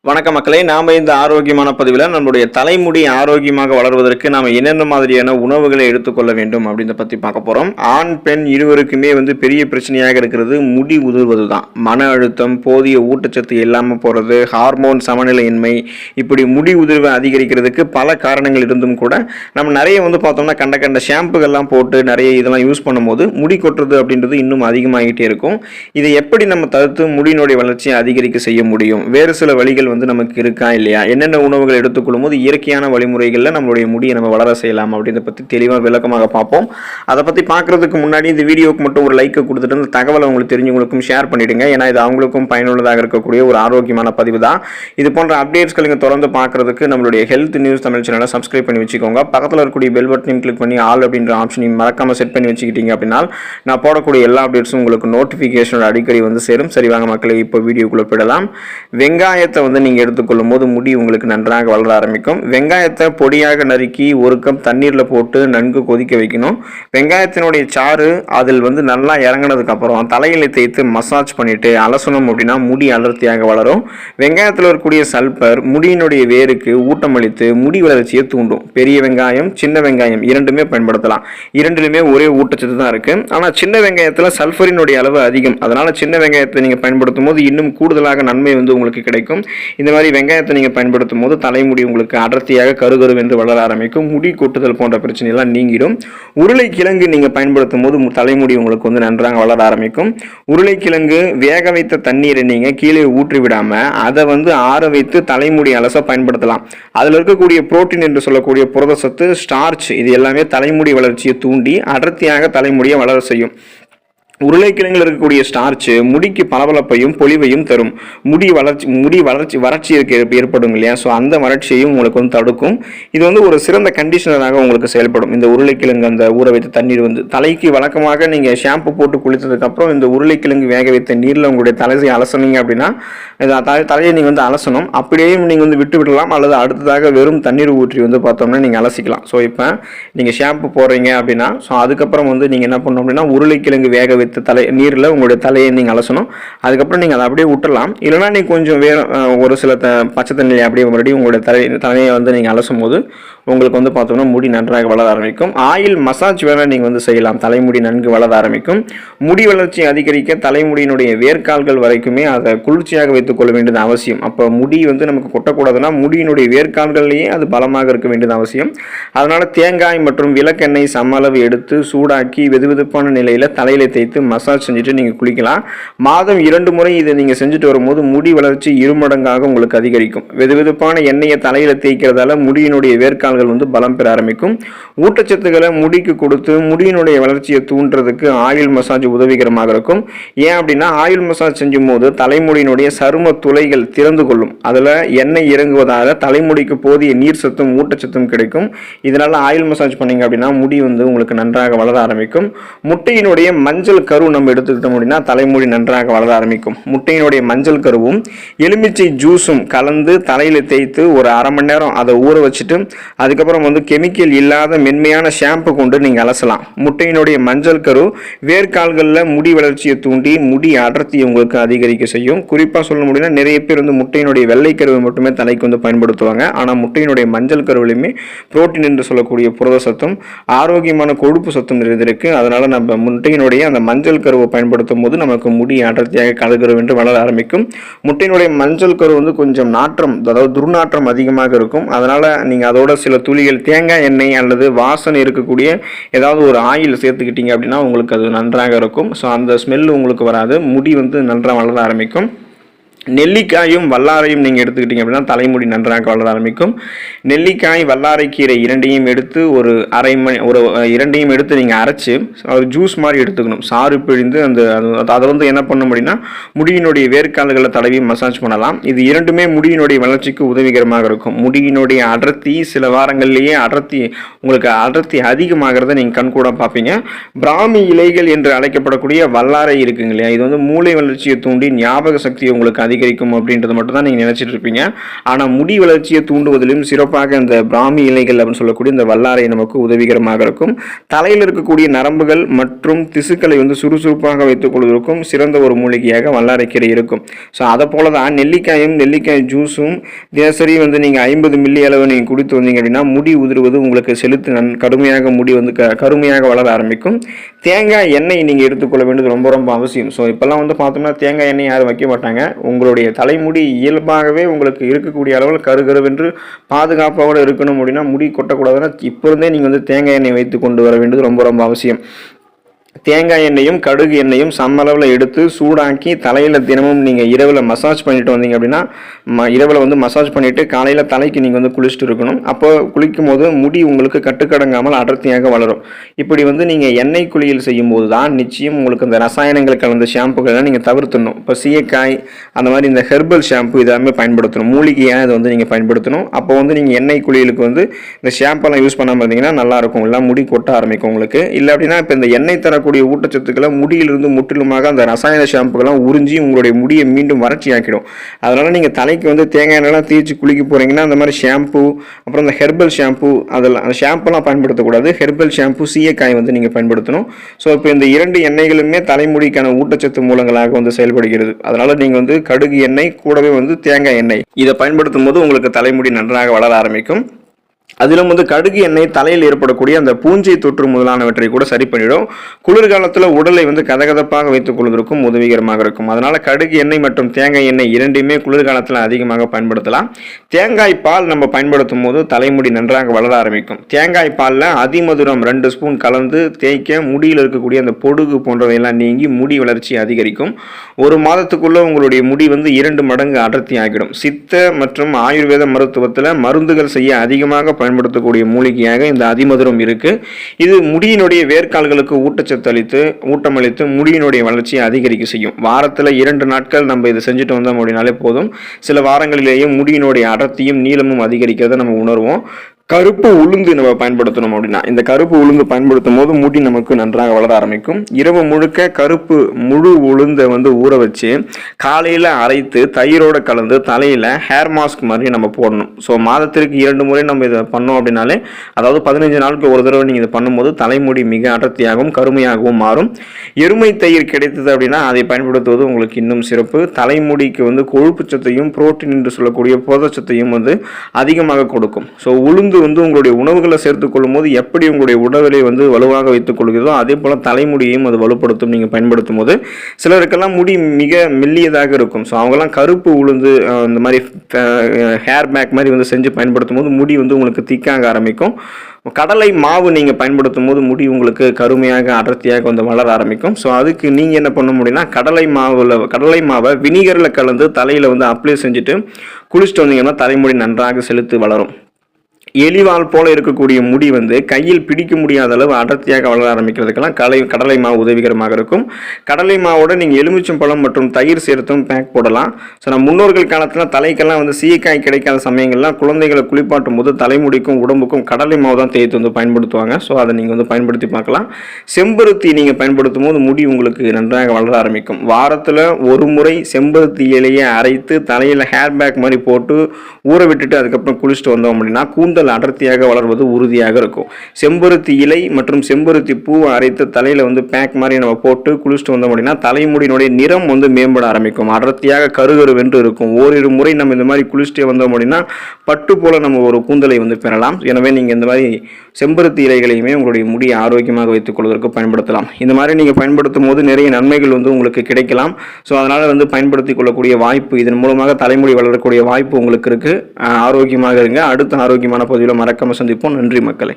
வணக்கம் மக்களே, நாம் இந்த ஆரோக்கியமான பதிவில் நம்மளுடைய தலைமுடி ஆரோக்கியமாக வளர்வதற்கு நாம் என்னென்ன மாதிரியான உணவுகளை எடுத்துக்கொள்ள வேண்டும் அப்படின்றத பற்றி பார்க்க போகிறோம். ஆண் பெண் இருவருக்குமே பெரிய பிரச்சனையாக இருக்கிறது முடி உதிர்வது தான். மன அழுத்தம், போதிய ஊட்டச்சத்து இல்லாமல் போகிறது, ஹார்மோன் சமநிலையின்மை, இப்படி முடி உதிர்வை அதிகரிக்கிறதுக்கு பல காரணங்கள் இருந்தும் கூட நம்ம நிறைய பார்த்தோம்னா கண்ட ஷாம்புகள்லாம் போட்டு நிறைய இதெல்லாம் யூஸ் பண்ணும்போது முடி கொட்டுறது அப்படின்றது இன்னும் அதிகமாகிட்டே இருக்கும். இதை எப்படி நம்ம தடுத்து முடியினுடைய வளர்ச்சியை அதிகரிக்க செய்ய முடியும்? வேறு சில வழிகள் நமக்கு இருக்கா இல்லையா, என்னென்ன உணவுகள் எடுத்துக்கொள்ளும் போது இயற்கையான வழிமுறைகளில் நம்மளுடைய முடியை நம்ம வளர செய்யலாம் அப்படின்றத பற்றி தெளிவாக விளக்கமாக பார்ப்போம். அதை பற்றி பார்க்கறதுக்கு முன்னாடி இந்த வீடியோக்கு மட்டும் ஒரு லைக்கை கொடுத்துட்டு இந்த தகவலை உங்களுக்கு தெரிஞ்சவங்களுக்கும் ஷேர் பண்ணிடுங்க. ஏன்னா இது அவங்களுக்கும் பயனுள்ளதாக இருக்கக்கூடிய ஒரு ஆரோக்கியமான பதிவு தான். இது போன்ற அப்டேட்ஸ்கள் நீங்கள் தொடர்ந்து பார்க்கறதுக்கு நம்மளுடைய ஹெல்த் நியூஸ் தமிழ் சேனலை சப்ஸ்கிரைப் பண்ணி வச்சுக்கோங்க. பக்கத்தில் இருக்கக்கூடிய பெல் பட்டனையும் கிளிக் பண்ணி ஆல் அப்படின்ற ஆப்ஷனையும் மறக்காம செட் பண்ணி வச்சுக்கிட்டீங்க அப்படின்னா நான் போடக்கூடிய எல்லா அப்டேட்ஸும் உங்களுக்கு நோட்டிஃபிகேஷனோட அடிக்கடி சேரும். சரி வாங்க மக்களை, இப்போ வீடியோக்குள்ளே போயிடலாம். வெங்காயத்தை நீங்கள் எடுத்துக்கொள்ளும் போது முடி உங்களுக்கு நன்றாக வளர ஆரம்பிக்கும். வெங்காயத்தை பொடியாக நறுக்கி ஒரு கப் தண்ணீரில் போட்டு நன்கு கொதிக்க வைக்கணும். வெங்காயத்தினுடைய சாறு அதில் நல்லா இறங்கினதுக்கு அப்புறம் தலையில தேய்த்து மசாஜ் பண்ணிட்டு அலசணும் அப்படின்னா முடி அடர்த்தியாக வளரும். வெங்காயத்தில் இருக்கக்கூடிய சல்பர் முடியினுடைய வேருக்கு ஊட்டமளித்து முடி வளர்ச்சியை தூண்டும். பெரிய வெங்காயம், சின்ன வெங்காயம் இரண்டுமே பயன்படுத்தலாம். இரண்டிலுமே ஒரே ஊட்டச்சத்து தான் இருக்கு. ஆனால் சின்ன வெங்காயத்தில் சல்பரினுடைய அளவு அதிகம். அதனால சின்ன வெங்காயத்தை நீங்கள் பயன்படுத்தும் போது இன்னும் கூடுதலாக நன்மை உங்களுக்கு கிடைக்கும். இந்த மாதிரி வெங்காயத்தை நீங்கள் பயன்படுத்தும் போது தலைமுடி உங்களுக்கு அடர்த்தியாக கருகருவென்று வளர ஆரம்பிக்கும். முடி கொட்டுதல் போன்ற பிரச்சனைலாம் நீங்கிடும். உருளைக்கிழங்கு நீங்கள் பயன்படுத்தும் போது தலைமுடி உங்களுக்கு நன்றாக வளர ஆரம்பிக்கும். உருளைக்கிழங்கு வேக வைத்த தண்ணீரை நீங்கள் கீழே ஊற்றி விடாம அதை ஆற வைத்து தலைமுடி அலச பயன்படுத்தலாம். அதில் இருக்கக்கூடிய புரோட்டீன் என்று சொல்லக்கூடிய புரதச்சத்து, ஸ்டார்ச், இது எல்லாமே தலைமுடி வளர்ச்சியை தூண்டி அடர்த்தியாக தலைமுடியை வளர செய்யும். உருளைக்கிழங்கில் இருக்கக்கூடிய ஸ்டார்ச் முடிக்கு பளபளப்பையும் பொலிவையும் தரும். முடி வறட்சி ஏற்படும் இல்லையா, ஸோ அந்த வறட்சியையும் உங்களுக்கு தடுக்கும். இது ஒரு சிறந்த கண்டிஷனராக உங்களுக்கு செயல்படும். இந்த உருளைக்கிழங்கு அந்த ஊற வைத்த தண்ணீர் தலைக்கு வழக்கமாக நீங்கள் ஷாம்பு போட்டு குளித்ததுக்கு அப்புறம் இந்த உருளைக்கிழங்கு வேக வைத்த நீரில் உங்களுடைய தலையை அலசனீங்க அப்படின்னா தலையை நீங்கள் அலசணும். அப்படியே நீங்கள் விட்டு விடலாம், அல்லது அடுத்ததாக வெறும் தண்ணீர் ஊற்றி பார்த்தோம்னா நீங்கள் அலசிக்கலாம். ஸோ இப்போ நீங்கள் ஷாம்பு போடுறீங்க அப்படின்னா ஸோ அதுக்கப்புறம் நீங்கள் என்ன பண்ணணும் அப்படின்னா உருளைக்கிழங்கு வேக வைத்த நீரில் உங்களுடைய தலையை நீங்கள் அலசணும். அதுக்கப்புறம் நீங்கள் அதை அப்படியே விட்டுறலாம். இல்லைனா நீங்கள் கொஞ்சம் வேறு ஒரு சில பச்சை தண்ணியை அப்படியே மறுபடியும் உங்களுடைய தலையை நீங்கள் அலசும் போது உங்களுக்கு பார்த்தோம்னா முடி நன்றாக வளர ஆரம்பிக்கும். ஆயில் மசாஜ் வேணால் நீங்கள் செய்யலாம். தலைமுடி நன்கு வளர ஆரம்பிக்கும். முடி வளர்ச்சி அதிகரிக்க தலைமுடியினுடைய வேர்க்கால்கள் வரைக்குமே அதை குளிர்ச்சியாக வைத்துக் கொள்ள வேண்டியது அவசியம். அப்போ முடி நமக்கு கொட்டக்கூடாதுன்னா முடியினுடைய வேர்க்கால்கள்லேயே அது பலமாக இருக்க வேண்டியது அவசியம். அதனால் தேங்காய் மற்றும் விளக்கெண்ணெய் சம அளவு எடுத்து சூடாக்கி வெதுவெதுப்பான நிலையில் தலையில தேய்த்து மசாஜ் செஞ்சுட்டு நீங்கள் குளிக்கலாம். மாதம் 2 முறை இதை நீங்கள் செஞ்சுட்டு வரும்போது முடி வளர்ச்சி 2 மடங்காக உங்களுக்கு அதிகரிக்கும். வெதுவெதுப்பான எண்ணெயை தலையில தேய்க்கிறதால முடியினுடைய வேர்க்கால்கள் பலம் பெற ஆரம்பிக்கும். ஊட்டச்சத்துக்களை முடிக்கு கொடுத்து முடியினுடைய வளர்ச்சியை தூண்டுறதுக்கு ஆயில் மசாஜ் உதவிகரமாக இருக்கும். ஏன் அப்படின்னா ஆயில் மசாஜ் செஞ்சும் போது தலைமுடியினுடைய சரும துளைகள் திறந்து கொள்ளும். அதில் எண்ணெய் இறங்குவதால தலைமுடிக்கு போதிய நீர் சத்தும் ஊட்டச்சத்தும் கிடைக்கும். இதனால ஆயில் மசாஜ் பண்ணீங்க அப்படின்னா முடி உங்களுக்கு நன்றாக வளர ஆரம்பிக்கும். முட்டையினுடைய மஞ்சள் கரு நம்ம எடுத்துக்கிட்டோம் அப்படின்னா தலைமுடி நன்றாக வளர ஆரம்பிக்கும். முட்டையினுடைய மஞ்சள் கருவும் எலுமிச்சை ஜூஸும் கலந்து தலையில தேய்த்து ஒரு அரை மணி நேரம் அதை ஊற வச்சுட்டு அதுக்கப்புறம் கெமிக்கல் இல்லாத மென்மையான ஷாம்பு கொண்டு நீங்கள் அலசலாம். முட்டையினுடைய மஞ்சள் கரு வேர்க்கால்களில் முடி வளர்ச்சியை தூண்டி முடி அடர்த்தியை உங்களுக்கு அதிகரிக்க செய்யும். குறிப்பாக சொல்ல முடியும்னா நிறைய பேர் முட்டையினுடைய வெள்ளை கருவை மட்டுமே தலைக்கு பயன்படுத்துவாங்க. ஆனால் முட்டையினுடைய மஞ்சள் கருவிலையுமே புரோட்டீன் என்று சொல்லக்கூடிய புரத சத்தும் ஆரோக்கியமான கொழுப்பு சத்தும் நிறைந்திருக்கு. அதனால நம்ம முட்டையினுடைய அந்த மஞ்சள் கருவை பயன்படுத்தும் போது நமக்கு முடி அடர்த்தியாக கலகரு என்று வளர ஆரம்பிக்கும். முட்டையினுடைய மஞ்சள் கரு கொஞ்சம் நாற்றம், அதாவது துர்நாற்றம் அதிகமாக இருக்கும். அதனால நீங்கள் அதோட சில துளிகள் தேங்காய் எண்ணெய் அல்லது வாசனை இருக்கக்கூடிய ஏதாவது ஒரு ஆயில் சேர்த்துக்கிட்டீங்க அப்படின்னா உங்களுக்கு அது நன்றாக இருக்கும். ஸோ அந்த ஸ்மெல் உங்களுக்கு வராது. முடி நன்றாக வளர ஆரம்பிக்கும். நெல்லிக்காயும் வல்லாரையும் நீங்கள் எடுத்துக்கிட்டீங்க அப்படின்னா தலைமுடி நன்றாக வளர ஆரம்பிக்கும். நெல்லிக்காய், வல்லாரைக்கீரை இரண்டையும் எடுத்து ஒரு இரண்டையும் எடுத்து நீங்கள் அரைச்சி ஒரு ஜூஸ் மாதிரி எடுத்துக்கணும். சாறு பிழிந்து அதை என்ன பண்ண முடியும்னா முடியினுடைய வேர்க்கால்களை தடவி மசாஜ் பண்ணலாம். இது இரண்டுமே முடியினுடைய வளர்ச்சிக்கு உதவிகரமாக இருக்கும். முடியினுடைய அடர்த்தி சில வாரங்கள்லேயே உங்களுக்கு அடர்த்தி அதிகமாகிறத நீங்கள் கண்கூட பார்ப்பீங்க. பிராமி இலைகள் என்று அழைக்கப்படக்கூடிய வல்லாரை இருக்குங்க இல்லையா, இது மூளை வளர்ச்சியை தூண்டி ஞாபக சக்தியை உங்களுக்கு அதிகரிக்கும் அப்படின்றது மட்டும் தான் நீங்கள் நினச்சிட்டு இருப்பீங்க. ஆனால் முடி வளர்ச்சியை தூண்டுவதிலும் சிறப்பாக இந்த பிராமி இலைகள் அப்படின்னு சொல்லக்கூடிய இந்த வல்லாரை நமக்கு உதவிகரமாக இருக்கும். தலையில் இருக்கக்கூடிய நரம்புகள் மற்றும் திசுக்களை வந்து சுறுசுறுப்பாக வைத்துக் கொள்வதற்கும் சிறந்த ஒரு மூலிகையாக வல்லாரைக்கீரை இருக்கும். ஸோ அதை போல தான் நெல்லிக்காய் ஜூஸும் தினசரி வந்து நீங்கள் 50 மில்லி அளவு நீங்கள் குடித்து வந்தீங்க அப்படின்னா முடி உதிர்வது உங்களுக்கு செலுத்து கடுமையாக முடி வந்து கருமையாக வளர ஆரம்பிக்கும். தேங்காய் எண்ணெய் நீங்கள் எடுத்துக்கொள்ள வேண்டியது ரொம்ப ரொம்ப அவசியம். ஸோ இப்போல்லாம் வந்து பார்த்தோம்னா தேங்காய் எண்ணெய் யாரும் வைக்க மாட்டாங்க. உங்களுடைய தலைமுடி இயல்பாகவே உங்களுக்கு இருக்கக்கூடிய அளவில் கருகருவென்று பாதுகாப்பாக இருக்கணும் அப்படின்னா முடி கொட்டக்கூடாதுன்னா இப்போ இருந்தே நீங்கள் வந்து தேங்காய் எண்ணெய் வைத்து கொண்டு வர வேண்டியது ரொம்ப ரொம்ப அவசியம். தேங்காய் எண்ணெயும் கடுகு எண்ணெயும் சம்மளவில் எடுத்து சூடாக்கி தலையில் தினமும் நீங்கள் இரவில் மசாஜ் பண்ணிட்டு வந்தீங்க அப்படின்னா இரவில் வந்து மசாஜ் பண்ணிவிட்டு காலையில் தலைக்கு நீங்கள் வந்து குளிச்சுட்டு இருக்கணும். அப்போ குளிக்கும் போது முடி உங்களுக்கு கட்டுக்கடங்காமல் அடர்த்தியாக வளரும். இப்படி வந்து நீங்கள் எண்ணெய் குளியல் செய்யும் போது தான் நிச்சயம் உங்களுக்கு இந்த ரசாயனங்கள் கலந்த ஷாம்புகள்லாம் நீங்கள் தவிர்த்தணும். இப்போ சீயக்காய் அந்த மாதிரி இந்த ஹெர்பல் ஷாம்பு இதெல்லாமே பயன்படுத்தணும். மூலிகையாக இதை வந்து நீங்கள் பயன்படுத்தணும். அப்போ வந்து நீங்கள் எண்ணெய் குளியலுக்கு வந்து இந்த ஷாம்பெல்லாம் யூஸ் பண்ணாமல் இருந்தீங்கன்னா நல்லாயிருக்கும். எல்லாம் முடி கொட்ட ஆரம்பிக்கும் உங்களுக்கு. இல்லை அப்படின்னா இப்போ இந்த எண்ணெய் தரக்கூடிய ஊட்டச்சத்துக்களை முடியிலிருந்து முற்றிலுமாக அந்த ரசாயன ஷாம்புகள்லாம் உறிஞ்சி உங்களுடைய முடியை மீண்டும் வறட்சி ஆக்கிடும். அதனால நீங்க தலைக்கு வந்து தேங்காய் எண்ணெய்லாம் தேய்ச்சி குளிக்க போறீங்கன்னா அந்த மாதிரி ஷாம்பு அப்புறம் இந்த ஹெர்பல் ஷாம்பு அதெல்லாம் அந்த ஷாம்புலாம் பயன்படுத்தக்கூடாது. ஹெர்பல் ஷாம்பு சீயக்காய் வந்து நீங்க பயன்படுத்தணும். ஸோ இப்போ இந்த 2 எண்ணெய்களுமே தலைமுடிக்கான ஊட்டச்சத்து மூலங்களாக வந்து செயல்படுகிறது. அதனால நீங்க வந்து கடுகு எண்ணெய் கூடவே வந்து தேங்காய் எண்ணெய் இதை பயன்படுத்தும் போது உங்களுக்கு தலைமுடி நன்றாக வளர ஆரம்பிக்கும். அதிலும் வந்து கடுகு எண்ணெய் தலையில் ஏற்படக்கூடிய அந்த பூஞ்சை தொற்று முதலானவற்றை கூட சரி பண்ணிடும். குளிர்காலத்தில் உடலை வந்து கதகதப்பாக வைத்துக் கொள்வதற்கும் உதவிகரமாக இருக்கும். அதனால கடுகு எண்ணெய் மற்றும் தேங்காய் எண்ணெய் இரண்டையுமே குளிர்காலத்தில் அதிகமாக பயன்படுத்தலாம். தேங்காய் பால் நம்ம பயன்படுத்தும் போது தலைமுடி நன்றாக வளர ஆரம்பிக்கும். தேங்காய் பாலில் அதிமதுரம் 2 ஸ்பூன் கலந்து தேய்க்க முடியில் இருக்கக்கூடிய அந்த பொடுகு போன்றவையெல்லாம் நீங்கி முடி வளர்ச்சி அதிகரிக்கும். 1 மாதத்துக்குள்ள உங்களுடைய முடி வந்து 2 மடங்கு அடர்த்தி ஆகிடும். சித்த மற்றும் ஆயுர்வேத மருத்துவத்தில் மருந்துகள் செய்ய அதிகமாக பயன்படுத்தக்கூடிய மூலிகையாக இந்த அதிமதுரம் இருக்கு. இது முடியினுடைய வேர்க்கால்களுக்கு ஊட்டமளித்து முடியினுடைய வளர்ச்சியை அதிகரிக்க செய்யும். வாரத்தில் 2 நாட்கள் நம்ம இதை செஞ்சுட்டு வந்தோம் அப்படின்னாலே போதும். சில வாரங்களிலேயே முடியினுடைய அடர்த்தியும் நீளமும் அதிகரிக்கிறத நம்ம உணர்வோம். கருப்பு உளுந்து நம்ம பயன்படுத்தணும் அப்படின்னா இந்த கருப்பு உளுந்து பயன்படுத்தும் போது முடி நமக்கு நன்றாக வளர ஆரம்பிக்கும். இரவு முழுக்க கருப்பு முழு உளுந்தை வந்து ஊற வச்சு காலையில் அரைத்து தயிரோடு கலந்து தலையில் ஹேர் மாஸ்க் மாதிரி நம்ம போடணும். ஸோ மாதத்திற்கு 2 முறை நம்ம இதை பண்ணோம் அப்படின்னாலே அதாவது 15 நாளுக்கு ஒரு தடவை நீங்கள் இதை பண்ணும்போது தலைமுடி மிக அடர்த்தியாகவும் கருமையாகவும் மாறும். எருமை தயிர் கிடைத்தது அப்படின்னா அதை பயன்படுத்துவது உங்களுக்கு இன்னும் சிறப்பு. தலைமுடிக்கு வந்து கொழுப்பு சத்தையும் புரோட்டீன் என்று சொல்லக்கூடிய புரதச்சத்தையும் வந்து அதிகமாக கொடுக்கும். ஸோ உளுந்து வந்து உங்களுடைய உணவுகளை சேர்த்துக் கொள்ளும் போது எப்படி உங்களுடைய உடலை வந்து வலுவாக வைத்துக் கொள்கிறதோ அதே போல தலைமுடியையும் அது வலுப்படுத்தும். நீங்கள் பயன்படுத்தும் போது சிலருக்கெல்லாம் முடி மிக மெல்லியதாக இருக்கும். ஸோ அவங்கெல்லாம் கருப்பு உளுந்து இந்த மாதிரி ஹேர் பேக் மாதிரி வந்து செஞ்சு பயன்படுத்தும் போது முடி வந்து உங்களுக்கு திக்காக ஆரம்பிக்கும். கடலை மாவு நீங்கள் பயன்படுத்தும் போது முடி உங்களுக்கு கருமையாக அடர்த்தியாக வந்து வளர ஆரம்பிக்கும். ஸோ அதுக்கு நீங்கள் என்ன பண்ண முடியும்னா கடலை மாவை வினிகரில் கலந்து தலையில் வந்து அப்ளை செஞ்சுட்டு குளிச்சுட்டு வந்தீங்கன்னா தலைமுடி நன்றாக செலுத்து வளரும். எலிவால் போல இருக்கக்கூடிய முடி வந்து கையில் பிடிக்க முடியாத அளவு அடர்த்தியாக வளர ஆரம்பிக்கிறதுக்கெல்லாம் கடலை மாவு உதவிகரமாக இருக்கும். கடலை மாவோட நீங்கள் எலுமிச்சம்பழம் மற்றும் தயிர் சேர்த்தும் பேக் போடலாம். ஸோ நம்ம முன்னோர்கள் காலத்தில் தலைக்கெல்லாம் வந்து சீயக்காய் கிடைக்காத சமயங்கள்லாம் குழந்தைகளை குளிப்பாட்டும் போது தலைமுடிக்கும் உடம்புக்கும் கடலை மாவு தான் தேய்த்து வந்து பயன்படுத்துவாங்க. ஸோ அதை நீங்கள் வந்து பயன்படுத்தி பார்க்கலாம். செம்பருத்தி நீங்கள் பயன்படுத்தும் போது முடி உங்களுக்கு நன்றாக வளர ஆரம்பிக்கும். வாரத்தில் 1 முறை செம்பருத்தி இலையை அரைத்து தலையில் ஹேர் பேக் மாதிரி போட்டு ஊற விட்டுட்டு அதுக்கப்புறம் குளிச்சுட்டு வந்தோம் அப்படின்னா கூந்தல் அடர்த்தியாக வளர்வது உறுதியாக இருக்கும். செம்பருத்தி இலை மற்றும் செம்பருத்தி பூவை அரைத்து தலையில வந்து பேக் மாதிரி நம்ம போட்டு குளிச்சுட்டு வந்தோம் அப்படின்னா தலைமுடியினுடைய நிறம் வந்து மேம்பட ஆரம்பிக்கும். அடர்த்தியாக கருகருவென்று இருக்கும். ஓரிரு முறை நம்ம இந்த மாதிரி குளிச்சுட்டு வந்தோம் அப்படின்னா பட்டு போல நம்ம ஒரு கூந்தலை வந்து பெறலாம். எனவே நீங்க இந்த மாதிரி செம்பருத்தி இலைகளையுமே உங்களுடைய முடியை ஆரோக்கியமாக வைத்துக் கொள்வதற்கு பயன்படுத்தலாம். இந்த மாதிரி நீங்க பயன்படுத்தும் போது நிறைய நன்மைகள் வந்து உங்களுக்கு கிடைக்கலாம். ஸோ அதனால வந்து பயன்படுத்திக் கொள்ளக்கூடிய வாய்ப்பு, இதன் மூலமாக தலைமுடி வளரக்கூடிய வாய்ப்பு உங்களுக்கு இருக்கு. ஆரோக்கியமாக இருங்க. அடுத்த ஆரோக்கியமான பதிவில் மறக்காம சந்திப்போம். நன்றி மக்களே.